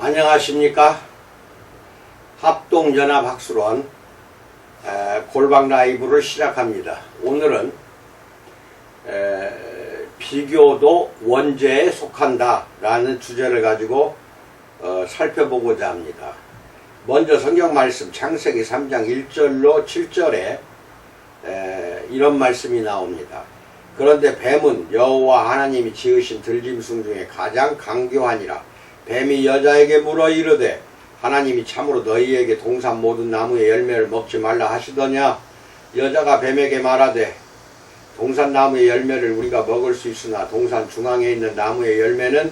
안녕하십니까. 합동연합학술원 골방 라이브를 시작합니다. 오늘은 비교도 원죄에 속한다 라는 주제를 가지고 살펴보고자 합니다. 먼저 성경 말씀 창세기 3장 1절로 7절에 이런 말씀이 나옵니다. 그런데 뱀은 여호와 하나님이 지으신 들짐승 중에 가장 강교하니라. 뱀이 여자에게 물어 이르되 하나님이 참으로 너희에게 동산 모든 나무의 열매를 먹지 말라 하시더냐. 여자가 뱀에게 말하되 동산 나무의 열매를 우리가 먹을 수 있으나 동산 중앙에 있는 나무의 열매는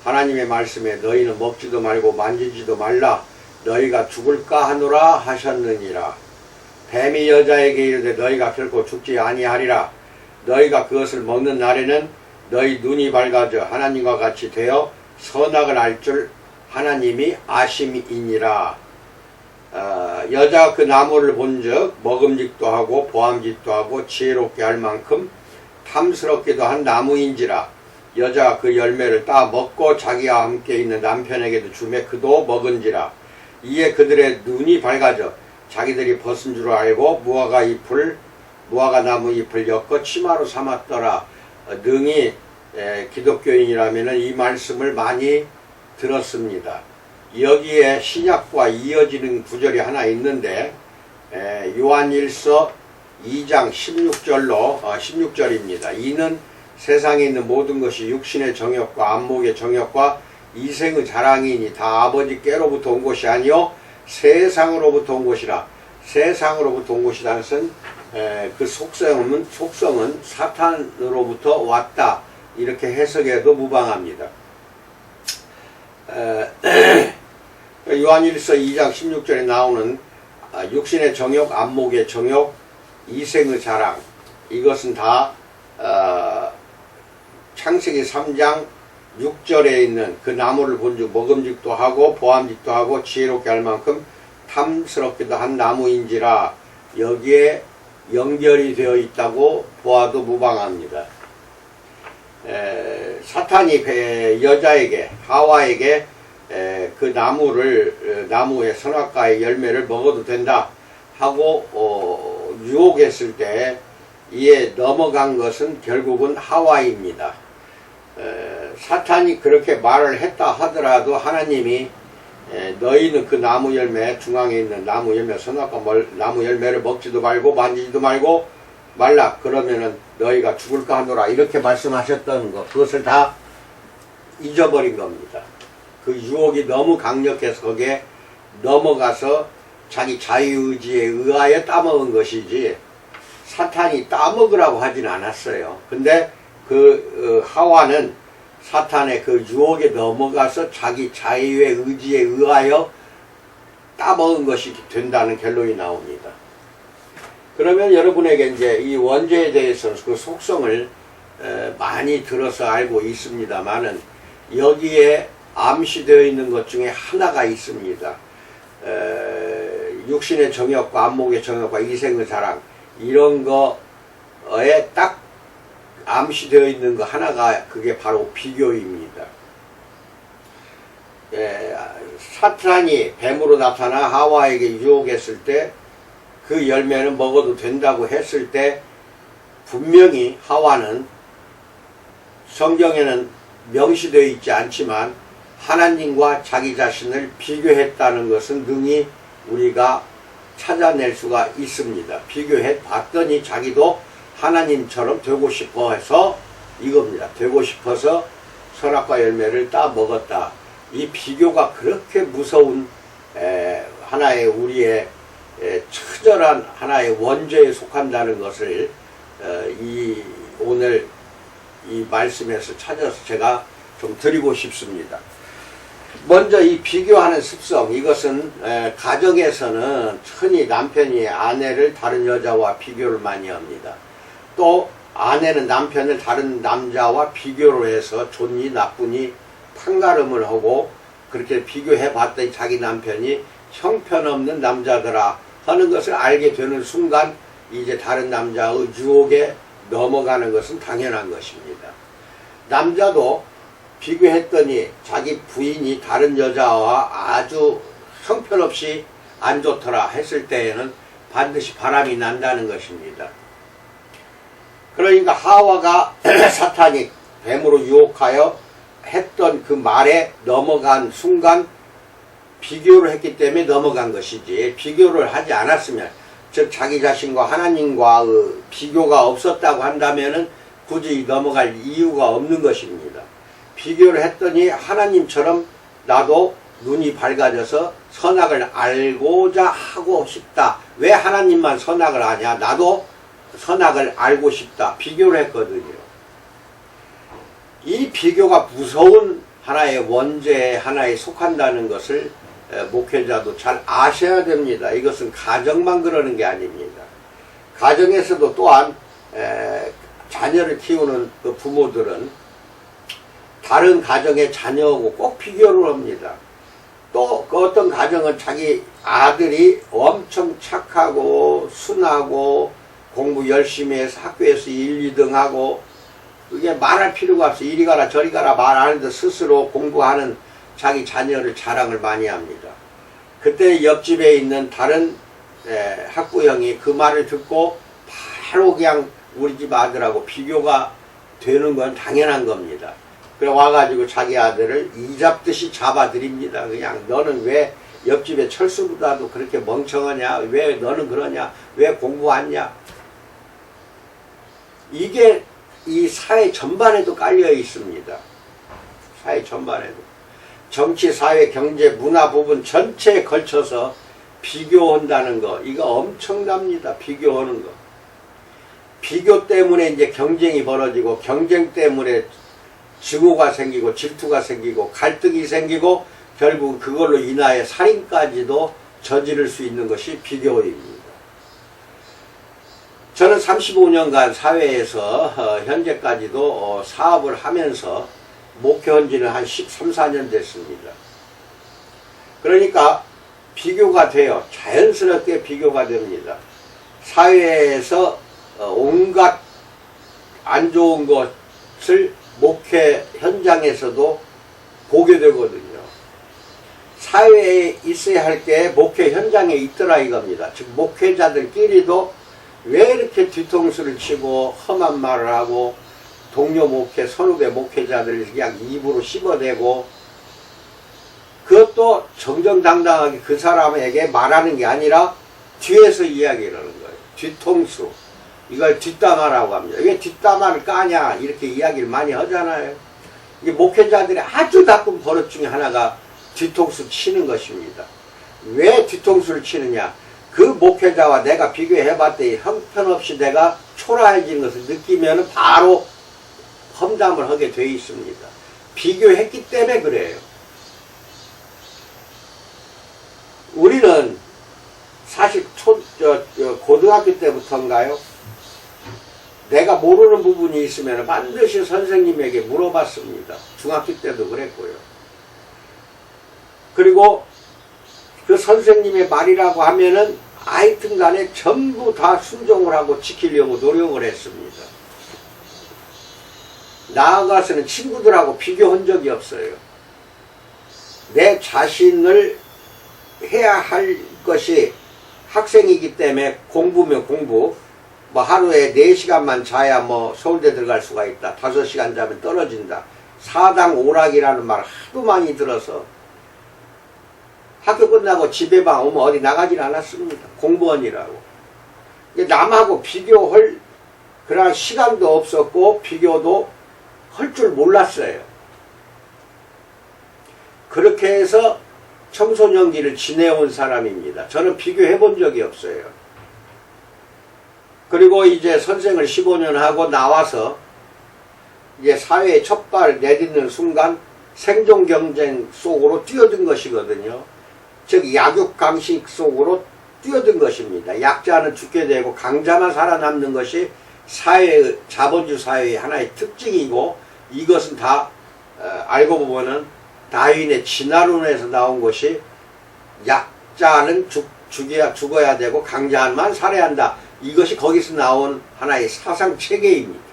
하나님의 말씀에 너희는 먹지도 말고 만지지도 말라 너희가 죽을까 하노라 하셨느니라. 뱀이 여자에게 이르되 너희가 결코 죽지 아니하리라. 너희가 그것을 먹는 날에는 너희 눈이 밝아져 하나님과 같이 되어 선악을 알 줄 하나님이 아심이니라. 여자가 그 나무를 본즉 먹음직도 하고 보암직도 하고 지혜롭게 할 만큼 탐스럽기도 한 나무인지라. 여자가 그 열매를 따 먹고 자기와 함께 있는 남편에게도 주매 그도 먹은지라. 이에 그들의 눈이 밝아져 자기들이 벗은 줄 알고 무화과 나무 잎을 엮어 치마로 삼았더라. 능히 기독교인이라면 이 말씀을 많이 들었습니다. 여기에 신약과 이어지는 구절이 하나 있는데 요한일서 2장 16절입니다. 이는 세상에 있는 모든 것이 육신의 정욕과 안목의 정욕과 이생의 자랑이니 다 아버지께로부터 온 것이 아니요 세상으로부터 온 것이라. 세상으로부터 온 것이라는 것은 그 속성은 사탄으로부터 왔다 이렇게 해석해도 무방합니다. 요한일서 2장 16절에 나오는 육신의 정욕, 안목의 정욕, 이생의 자랑, 이것은 다 창세기 3장 6절에 있는 그 나무를 본즉 먹음직도 하고 보암직도 하고 지혜롭게 할 만큼 탐스럽기도 한 나무인지라. 여기에 연결이 되어 있다고 보아도 무방합니다. 사탄이 여자에게 하와에게 그 나무의 선악과의 열매를 먹어도 된다 하고 유혹했을 때 이에 넘어간 것은 결국은 하와입니다. 사탄이 그렇게 말을 했다 하더라도 하나님이 너희는 그 나무 열매 중앙에 있는 나무 열매 선악과 나무 열매를 먹지도 말고 만지지도 말라 그러면은 너희가 죽을까 하노라 이렇게 말씀하셨던 것, 그것을 다 잊어버린 겁니다. 그 유혹이 너무 강력해서 거기에 넘어가서 자기 자유의지에 의하여 따먹은 것이지 사탄이 따먹으라고 하진 않았어요. 근데 하와는 사탄의 그 유혹에 넘어가서 자기 자유의 의지에 의하여 따먹은 것이 된다는 결론이 나옵니다. 그러면 여러분에게 이제 이 원죄에 대해서는 그 속성을 많이 들어서 알고 있습니다만은 여기에 암시되어 있는 것 중에 하나가 있습니다. 육신의 정욕과 안목의 정욕과 이생의 자랑 이런 거에 딱 암시되어 있는 거 하나가 그게 바로 비교입니다. 사탄이 뱀으로 나타나 하와에게 유혹했을 때 그 열매는 먹어도 된다고 했을 때 분명히 하와는 성경에는 명시되어 있지 않지만 하나님과 자기 자신을 비교했다는 것은 능히 우리가 찾아낼 수가 있습니다. 비교해 봤더니 자기도 하나님처럼 되고 싶어 해서 이겁니다. 되고 싶어서 선악과 열매를 따 먹었다. 이 비교가 그렇게 무서운 하나의 우리의 처절한 하나의 원죄에 속한다는 것을 오늘 이 말씀에서 찾아서 제가 좀 드리고 싶습니다. 먼저 이 비교하는 습성, 이것은 가정에서는 흔히 남편이 아내를 다른 여자와 비교를 많이 합니다. 또 아내는 남편을 다른 남자와 비교를 해서 좋니 나쁘니 판가름을 하고 그렇게 비교해 봤더니 자기 남편이 형편없는 남자더라 하는 것을 알게 되는 순간 이제 다른 남자의 유혹에 넘어가는 것은 당연한 것입니다. 남자도 비교했더니 자기 부인이 다른 여자와 아주 형편없이 안 좋더라 했을 때에는 반드시 바람이 난다는 것입니다. 그러니까 하와가 사탄이 뱀으로 유혹하여 했던 그 말에 넘어간 순간 비교를 했기 때문에 넘어간 것이지, 비교를 하지 않았으면, 즉 자기 자신과 하나님과의 비교가 없었다고 한다면은 굳이 넘어갈 이유가 없는 것입니다. 비교를 했더니 하나님처럼 나도 눈이 밝아져서 선악을 알고자 하고 싶다. 왜 하나님만 선악을 아냐? 나도 선악을 알고 싶다. 비교를 했거든요. 이 비교가 무서운 하나의 원죄 하나에 속한다는 것을 목회자도 잘 아셔야 됩니다. 이것은 가정만 그러는 게 아닙니다. 가정에서도 또한 자녀를 키우는 그 부모들은 다른 가정의 자녀하고 꼭 비교를 합니다. 또 그 어떤 가정은 자기 아들이 엄청 착하고 순하고 공부 열심히 해서 학교에서 1, 2등 하고, 그게 말할 필요가 없어. 이리 가라 저리 가라 말 안 해도 스스로 공부하는 자기 자녀를 자랑을 많이 합니다. 그때 옆집에 있는 다른 학부형이 그 말을 듣고 바로 그냥 우리 집 아들하고 비교가 되는 건 당연한 겁니다. 그래 와가지고 자기 아들을 이잡듯이 잡아드립니다. 그냥 너는 왜 옆집에 철수보다도 그렇게 멍청하냐? 왜 너는 그러냐? 왜 공부 안 냐? 이게 이 사회 전반에도 깔려 있습니다. 사회 전반에도. 정치, 사회, 경제, 문화 부분 전체에 걸쳐서 비교한다는 거, 이거 엄청납니다. 비교하는 거. 비교 때문에 이제 경쟁이 벌어지고, 경쟁 때문에 증오가 생기고, 질투가 생기고, 갈등이 생기고, 결국 그걸로 인하여 살인까지도 저지를 수 있는 것이 비교입니다. 저는 35년간 사회에서 현재까지도 사업을 하면서 목회한 지는 한 13, 14년 됐습니다. 그러니까 비교가 돼요. 자연스럽게 비교가 됩니다. 사회에서 온갖 안 좋은 것을 목회 현장에서도 보게 되거든요. 사회에 있어야 할 게 목회 현장에 있더라 이겁니다. 즉 목회자들끼리도 왜 이렇게 뒤통수를 치고 험한 말을 하고 동료 목회, 선후배 목회자들을 그냥 입으로 씹어대고, 그것도 정정당당하게 그 사람에게 말하는 게 아니라 뒤에서 이야기를 하는 거예요. 뒤통수. 이걸 뒷담화라고 합니다. 왜 뒷담화를 까냐 이렇게 이야기를 많이 하잖아요. 이게 목회자들의 아주 나쁜 버릇 중에 하나가 뒤통수 치는 것입니다. 왜 뒤통수를 치느냐? 그 목회자와 내가 비교해봤더니 형편없이 내가 초라해지는 것을 느끼면 바로 험담을 하게 돼 있습니다. 비교했기 때문에 그래요. 우리는 사실 고등학교 때부터인가요? 내가 모르는 부분이 있으면 반드시 선생님에게 물어봤습니다. 중학교 때도 그랬고요. 그리고 그 선생님의 말이라고 하면은 하여튼 간에 전부 다 순종을 하고 지키려고 노력을 했습니다. 나아가서는 친구들하고 비교한 적이 없어요. 내 자신을 해야 할 것이 학생이기 때문에 공부면 공부, 뭐 하루에 4시간만 자야 뭐 서울대 들어갈 수가 있다. 5시간 자면 떨어진다. 사당 오락이라는 말 하도 많이 들어서 학교 끝나고 집에만 오면 어디 나가질 않았습니다. 공부원이라고. 남하고 비교할 그런 시간도 없었고 비교도 할 줄 몰랐어요. 그렇게 해서 청소년기를 지내온 사람입니다. 저는 비교해 본 적이 없어요. 그리고 이제 선생을 15년 하고 나와서 이제 사회에 첫 발을 내딛는 순간 생존 경쟁 속으로 뛰어든 것이거든요. 즉 약육강식 속으로 뛰어든 것입니다. 약자는 죽게 되고 강자만 살아남는 것이 사회의 자본주의 사회의 하나의 특징이고, 이것은 다 알고 보면은 다윈의 진화론에서 나온 것이 약자는 죽어야 되고 강자만 살아야 한다. 이것이 거기서 나온 하나의 사상 체계입니다.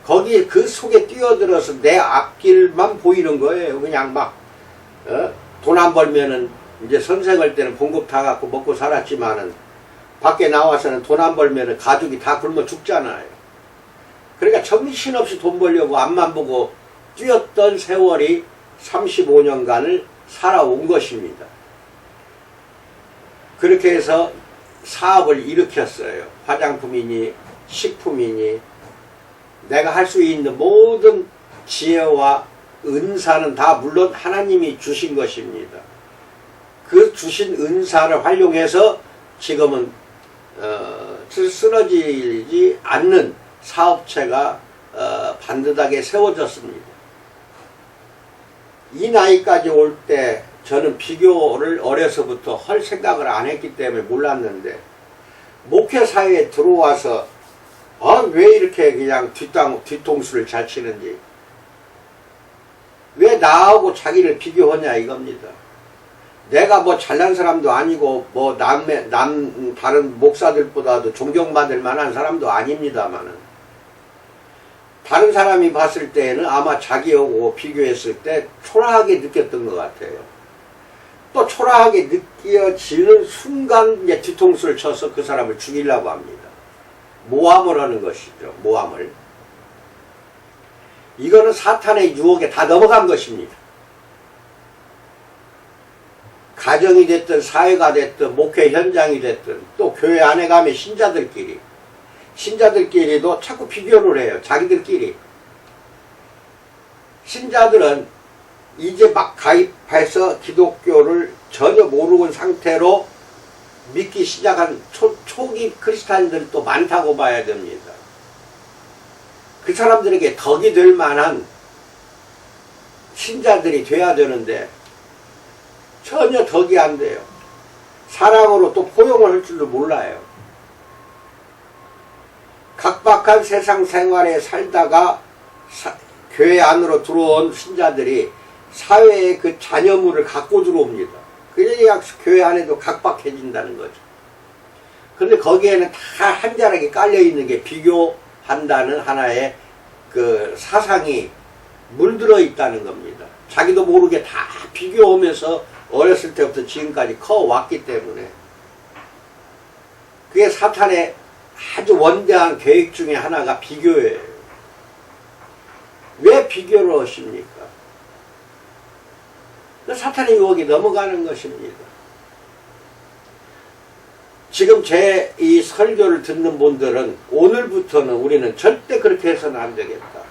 거기 그 속에 뛰어들어서 내 앞길만 보이는 거예요. 그냥 막 돈 안 벌면은 이제 선생할 때는 봉급 다 갖고 먹고 살았지만은 밖에 나와서는 돈 안 벌면은 가족이 다 굶어 죽잖아요. 그러니까 정신없이 돈 벌려고 앞만 보고 뛰었던 세월이 35년간을 살아온 것입니다. 그렇게 해서 사업을 일으켰어요. 화장품이니 식품이니 내가 할 수 있는 모든 지혜와 은사는 다 물론 하나님이 주신 것입니다. 그 주신 은사를 활용해서 지금은 쓰러지지 않는 사업체가 반듯하게 세워졌습니다. 이 나이까지 올 때 저는 비교를 어려서부터 할 생각을 안 했기 때문에 몰랐는데 목회사회에 들어와서 왜 이렇게 그냥 뒤통수를 잘 치는지, 왜 나하고 자기를 비교하냐 이겁니다. 내가 뭐 잘난 사람도 아니고 뭐 다른 목사들보다도 존경받을 만한 사람도 아닙니다만은 다른 사람이 봤을 때에는 아마 자기하고 비교했을 때 초라하게 느꼈던 것 같아요. 또 초라하게 느껴지는 순간 이제 뒤통수를 쳐서 그 사람을 죽이려고 합니다. 모함을 하는 것이죠. 모함을. 이거는 사탄의 유혹에 다 넘어간 것입니다. 가정이 됐든 사회가 됐든 목회 현장이 됐든 또 교회 안에 가면 신자들끼리도 자꾸 비교를 해요. 자기들끼리. 신자들은 이제 막 가입해서 기독교를 전혀 모르는 상태로 믿기 시작한 초기 크리스찬들이 또 많다고 봐야 됩니다. 그 사람들에게 덕이 될 만한 신자들이 돼야 되는데 전혀 덕이 안 돼요. 사랑으로 또 포용을 할 줄도 몰라요. 각박한 세상 생활에 살다가 교회 안으로 들어온 신자들이 사회의 그 잔여물을 갖고 들어옵니다. 그래야 교회 안에도 각박해진다는 거죠. 근데 거기에는 다 한 자락에 깔려있는 게 비교한다는 하나의 그 사상이 물들어 있다는 겁니다. 자기도 모르게 다 비교하면서 어렸을 때부터 지금까지 커왔기 때문에 그게 사탄의 아주 원대한 계획 중에 하나가 비교예요. 왜 비교를 하십니까? 사탄의 유혹이 넘어가는 것입니다. 지금 제 이 설교를 듣는 분들은 오늘부터는 우리는 절대 그렇게 해서는 안 되겠다.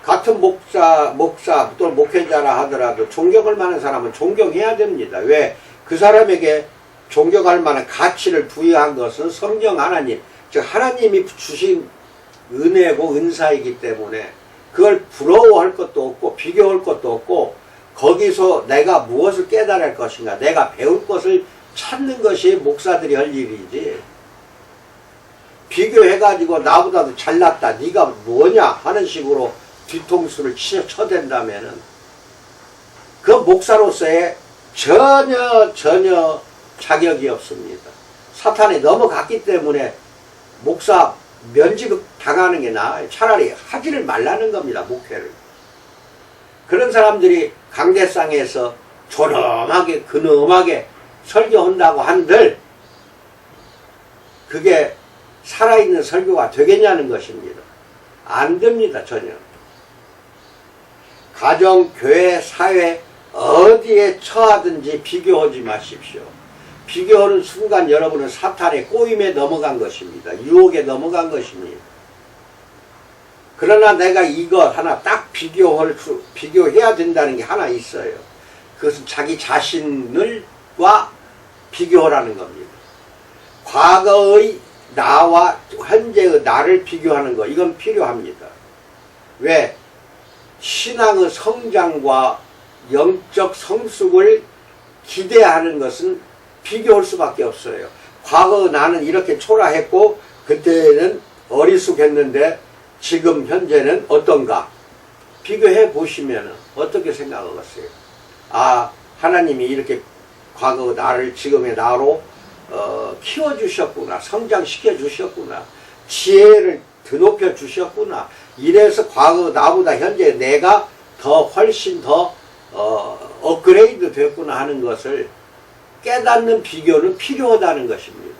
같은 목사 또는 목회자라 하더라도 존경할 만한 사람은 존경해야 됩니다. 왜? 그 사람에게 존경할 만한 가치를 부여한 것은 성령 하나님, 즉 하나님이 주신 은혜고 은사이기 때문에 그걸 부러워할 것도 없고 비교할 것도 없고 거기서 내가 무엇을 깨달을 것인가, 내가 배울 것을 찾는 것이 목사들이 할 일이지, 비교해가지고 나보다도 잘났다, 네가 뭐냐 하는 식으로 뒤통수를 쳐댄다면은 그 목사로서의 전혀 자격이 없습니다. 사탄에 넘어갔기 때문에 목사 면직 당하는 게 나아요. 차라리 하지를 말라는 겁니다. 목회를. 그런 사람들이 강대상에서 존엄하게 근엄하게 설교한다고 한들 그게 살아있는 설교가 되겠냐는 것입니다. 안 됩니다. 전혀. 가정, 교회, 사회 어디에 처하든지 비교하지 마십시오. 비교하는 순간 여러분은 사탄의 꼬임에 넘어간 것입니다. 유혹에 넘어간 것입니다. 그러나 내가 이거 하나 딱 비교해야 된다는 게 하나 있어요. 그것은 자기 자신과 비교하라는 겁니다. 과거의 나와 현재의 나를 비교하는 거, 이건 필요합니다. 왜? 신앙의 성장과 영적 성숙을 기대하는 것은 비교할 수밖에 없어요. 과거 나는 이렇게 초라했고 그때는 어리숙했는데 지금 현재는 어떤가? 비교해 보시면 어떻게 생각하겠어요? 아, 하나님이 이렇게 과거 나를 지금의 나로 키워주셨구나, 성장시켜 주셨구나, 지혜를 드높여 주셨구나. 이래서 과거 나보다 현재 내가 더 훨씬 더 업그레이드 됐구나 하는 것을 깨닫는 비교는 필요하다는 것입니다.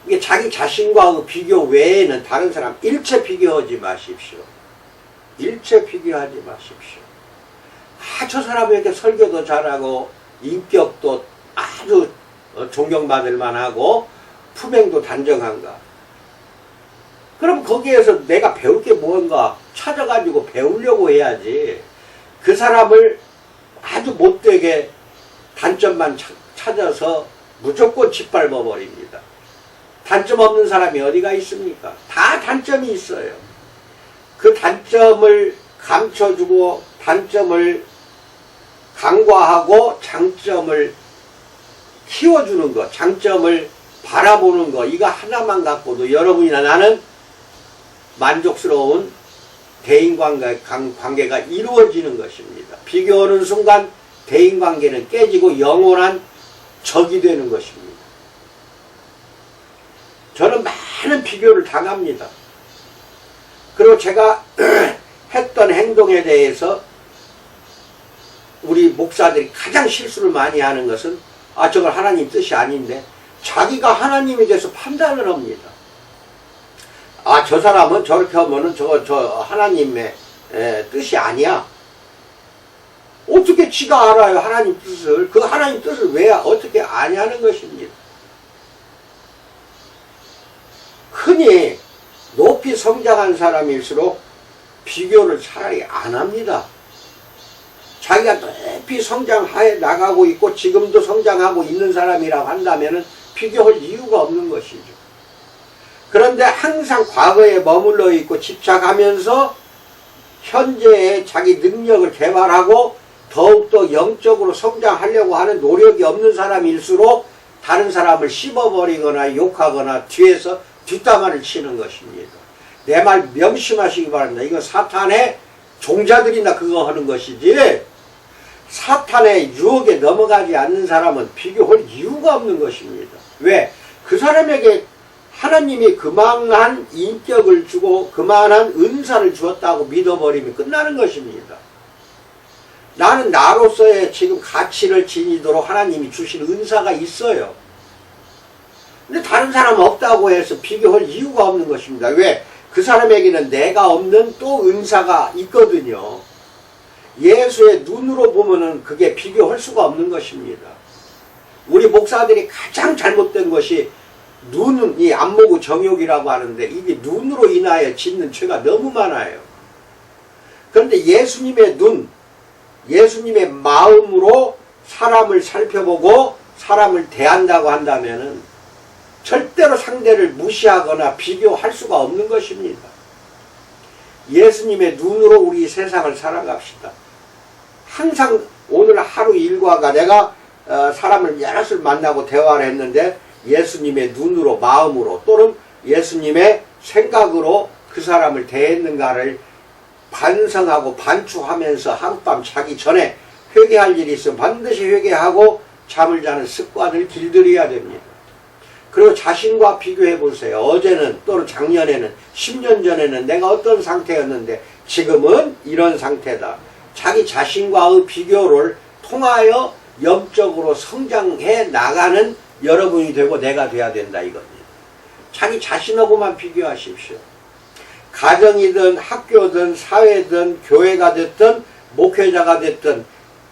이게 자기 자신과 비교 외에는 다른 사람 일체 비교하지 마십시오. 일체 비교하지 마십시오. 저 사람에게 설교도 잘하고 인격도 아주 존경받을 만하고 품행도 단정한가. 그럼 거기에서 내가 배울 게 뭔가 찾아가지고 배우려고 해야지. 그 사람을 아주 못되게 단점만 찾아서 무조건 짓밟아 버립니다. 단점 없는 사람이 어디가 있습니까? 다 단점이 있어요. 그 단점을 감춰주고 단점을 간과하고 장점을 키워주는 것, 장점을 바라보는 것, 이거 하나만 갖고도 여러분이나 나는 만족스러운 대인관계가 이루어지는 것입니다. 비교하는 순간 대인관계는 깨지고 영원한 적이 되는 것입니다. 저는 많은 비교를 당합니다. 그리고 제가 했던 행동에 대해서 우리 목사들이 가장 실수를 많이 하는 것은 저걸 하나님 뜻이 아닌데 자기가 하나님에 대해서 판단을 합니다. 저 사람은 저렇게 하면은 저 하나님의 뜻이 아니야. 어떻게 지가 알아요, 하나님 뜻을? 그 하나님 뜻을 왜 어떻게 아냐는 것입니다. 흔히 높이 성장한 사람일수록 비교를 차라리 안 합니다. 자기가 높이 성장해 나가고 있고 지금도 성장하고 있는 사람이라고 한다면 비교할 이유가 없는 것이죠. 그런데 항상 과거에 머물러 있고 집착하면서 현재의 자기 능력을 개발하고 더욱더 영적으로 성장하려고 하는 노력이 없는 사람일수록 다른 사람을 씹어버리거나 욕하거나 뒤에서 뒷담화를 치는 것입니다. 내 말 명심하시기 바랍니다. 이건 사탄의 종자들이나 그거 하는 것이지 사탄의 유혹에 넘어가지 않는 사람은 비교할 이유가 없는 것입니다. 왜? 그 사람에게 하나님이 그만한 인격을 주고 그만한 은사를 주었다고 믿어버리면 끝나는 것입니다. 나는 나로서의 지금 가치를 지니도록 하나님이 주신 은사가 있어요. 근데 다른 사람은 없다고 해서 비교할 이유가 없는 것입니다. 왜? 그 사람에게는 내가 없는 또 은사가 있거든요. 예수의 눈으로 보면은 그게 비교할 수가 없는 것입니다. 우리 목사들이 가장 잘못된 것이 눈은 이 안목의 정욕이라고 하는데 이게 눈으로 인하여 짓는 죄가 너무 많아요. 그런데 예수님의 눈, 예수님의 마음으로 사람을 살펴보고 사람을 대한다고 한다면은 절대로 상대를 무시하거나 비교할 수가 없는 것입니다. 예수님의 눈으로 우리 세상을 살아갑시다. 항상 오늘 하루 일과가 내가 사람을 여럿을 만나고 대화를 했는데 예수님의 눈으로 마음으로 또는 예수님의 생각으로 그 사람을 대했는가를 반성하고 반추하면서 한밤 자기 전에 회개할 일이 있으면 반드시 회개하고 잠을 자는 습관을 길들여야 됩니다. 그리고 자신과 비교해 보세요. 어제는 또는 작년에는 10년 전에는 내가 어떤 상태였는데 지금은 이런 상태다. 자기 자신과의 비교를 통하여 영적으로 성장해 나가는 여러분이 되고 내가 돼야 된다 이겁니다. 자기 자신하고만 비교하십시오. 가정이든 학교든 사회든 교회가 됐든 목회자가 됐든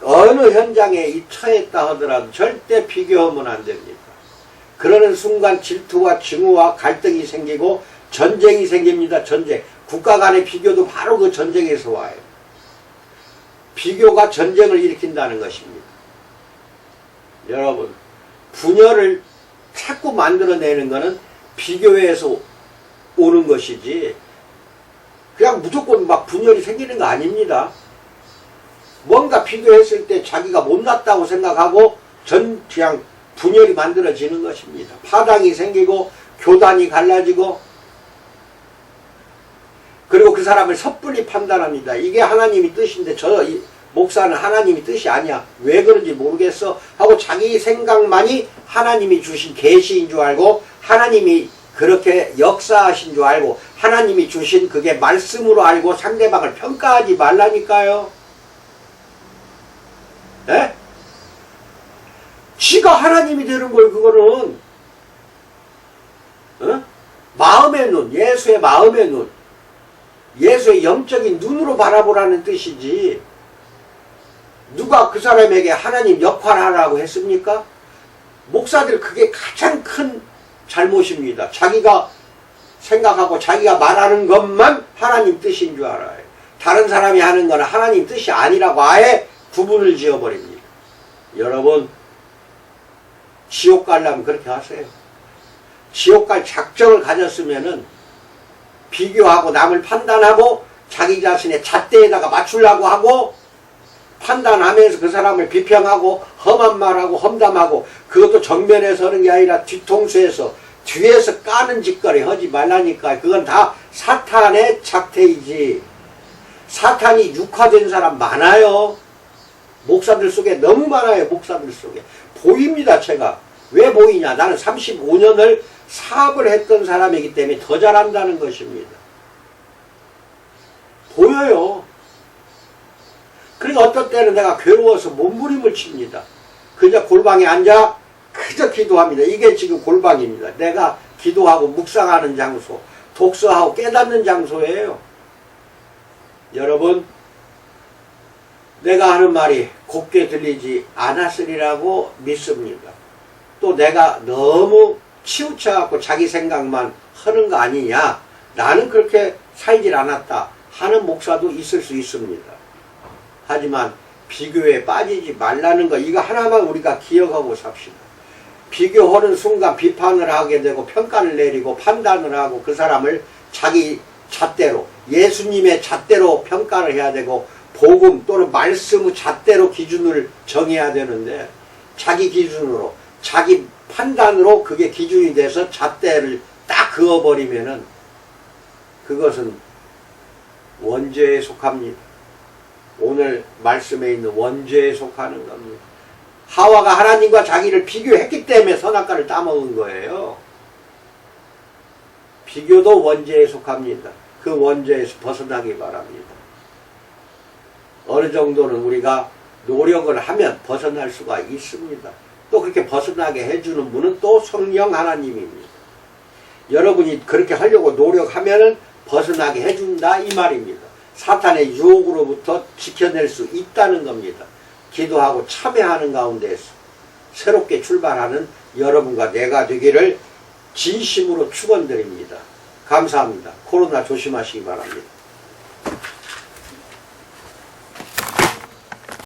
어느 현장에 처했다 하더라도 절대 비교하면 안 됩니다. 그러는 순간 질투와 증오와 갈등이 생기고 전쟁이 생깁니다. 전쟁. 국가 간의 비교도 바로 그 전쟁에서 와요. 비교가 전쟁을 일으킨다는 것입니다. 여러분, 분열을 자꾸 만들어내는 것은 비교에서 오는 것이지 그냥 무조건 막 분열이 생기는 거 아닙니다. 뭔가 비교했을 때 자기가 못났다고 생각하고 그냥 분열이 만들어지는 것입니다. 파당이 생기고 교단이 갈라지고 그리고 그 사람을 섣불리 판단합니다. 이게 하나님이 뜻인데 이 목사는 하나님이 뜻이 아니야. 왜 그런지 모르겠어 하고 자기 생각만이 하나님이 주신 계시인 줄 알고 하나님이 그렇게 역사하신 줄 알고 하나님이 주신 그게 말씀으로 알고 상대방을 평가하지 말라니까요. 예? 지가 하나님이 되는 걸 그거는 마음의 눈, 예수의 마음의 눈, 예수의 영적인 눈으로 바라보라는 뜻이지 누가 그 사람에게 하나님 역할하라고 했습니까? 목사들 그게 가장 큰 잘못입니다. 자기가 생각하고 자기가 말하는 것만 하나님 뜻인 줄 알아요. 다른 사람이 하는 건 하나님 뜻이 아니라고 아예 구분을 지어버립니다. 여러분 지옥 가려면 그렇게 하세요. 지옥 갈 작정을 가졌으면은 비교하고 남을 판단하고 자기 자신의 잣대에다가 맞추려고 하고 판단하면서 그 사람을 비평하고 험한 말하고 험담하고 그것도 정면에서 하는 게 아니라 뒤통수에서 뒤에서 까는 짓거리 하지 말라니까. 그건 다 사탄의 작태이지. 사탄이 육화된 사람 많아요. 목사들 속에 너무 많아요. 목사들 속에 보입니다. 제가 왜 보이냐, 나는 35년을 사업을 했던 사람이기 때문에 더 잘한다는 것입니다. 보여요. 그러니까 어떤 때는 내가 괴로워서 몸부림을 칩니다. 그저 골방에 앉아 그저 기도합니다. 이게 지금 골방입니다. 내가 기도하고 묵상하는 장소, 독서하고 깨닫는 장소예요. 여러분, 내가 하는 말이 곱게 들리지 않았으리라고 믿습니다. 또 내가 너무 치우쳐갖고 자기 생각만 하는 거 아니냐, 나는 그렇게 살질 않았다 하는 목사도 있을 수 있습니다. 하지만 비교에 빠지지 말라는 거, 이거 하나만 우리가 기억하고 삽시다. 비교하는 순간 비판을 하게 되고 평가를 내리고 판단을 하고 그 사람을 자기 잣대로, 예수님의 잣대로 평가를 해야 되고 복음 또는 말씀의 잣대로 기준을 정해야 되는데 자기 기준으로 자기 판단으로 그게 기준이 돼서 잣대를 딱 그어버리면은 그것은 원죄에 속합니다. 오늘 말씀에 있는 원죄에 속하는 겁니다. 하와가 하나님과 자기를 비교했기 때문에 선악과를 따먹은 거예요. 비교도 원죄에 속합니다. 그 원죄에서 벗어나기 바랍니다. 어느 정도는 우리가 노력을 하면 벗어날 수가 있습니다. 또 그렇게 벗어나게 해주는 분은 또 성령 하나님입니다. 여러분이 그렇게 하려고 노력하면 벗어나게 해준다 이 말입니다. 사탄의 유혹으로부터 지켜낼 수 있다는 겁니다. 기도하고 참여하는 가운데서 새롭게 출발하는 여러분과 내가 되기를 진심으로 축원드립니다. 감사합니다. 코로나 조심하시기 바랍니다.